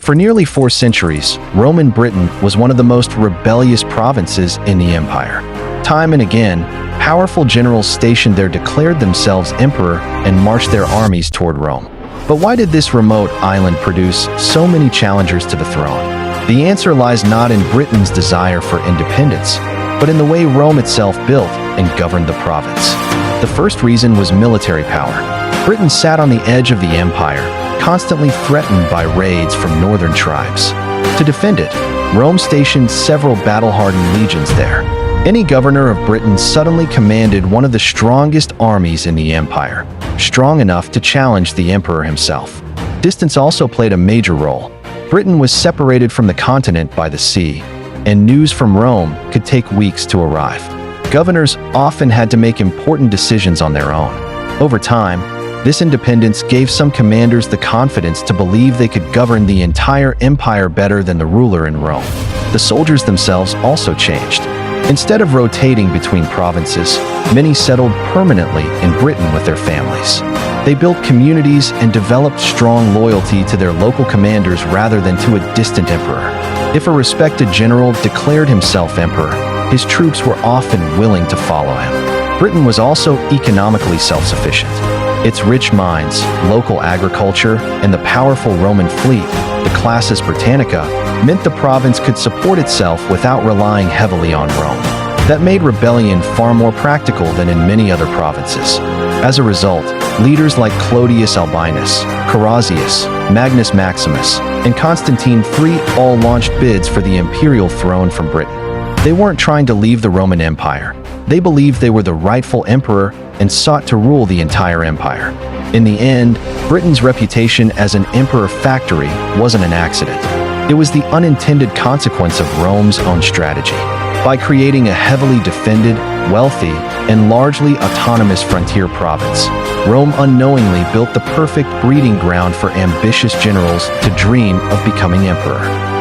For nearly 4 centuries, Roman Britain was one of the most rebellious provinces in the empire. Time and again, powerful generals stationed there declared themselves emperor and marched their armies toward Rome. But why did this remote island produce so many challengers to the throne? The answer lies not in Britain's desire for independence, but in the way Rome itself built and governed the province. The first reason was military power. Britain sat on the edge of the empire, constantly threatened by raids from northern tribes. To defend it, Rome stationed several battle-hardened legions there. Any governor of Britain suddenly commanded one of the strongest armies in the empire, strong enough to challenge the emperor himself. Distance also played a major role. Britain was separated from the continent by the sea, and news from Rome could take weeks to arrive. Governors often had to make important decisions on their own. Over time, this independence gave some commanders the confidence to believe they could govern the entire empire better than the ruler in Rome. The soldiers themselves also changed. Instead of rotating between provinces, many settled permanently in Britain with their families. They built communities and developed strong loyalty to their local commanders rather than to a distant emperor. If a respected general declared himself emperor, his troops were often willing to follow him. Britain was also economically self-sufficient. Its rich mines, local agriculture, and the powerful Roman fleet, the Classis Britannica, meant the province could support itself without relying heavily on Rome. That made rebellion far more practical than in many other provinces. As a result, leaders like Clodius Albinus, Carausius, Magnus Maximus, and Constantine III all launched bids for the imperial throne from Britain. They weren't trying to leave the Roman Empire. They believed they were the rightful emperor and sought to rule the entire empire. In the end, Britain's reputation as an emperor factory wasn't an accident. It was the unintended consequence of Rome's own strategy. By creating a heavily defended, wealthy, and largely autonomous frontier province, Rome unknowingly built the perfect breeding ground for ambitious generals to dream of becoming emperor.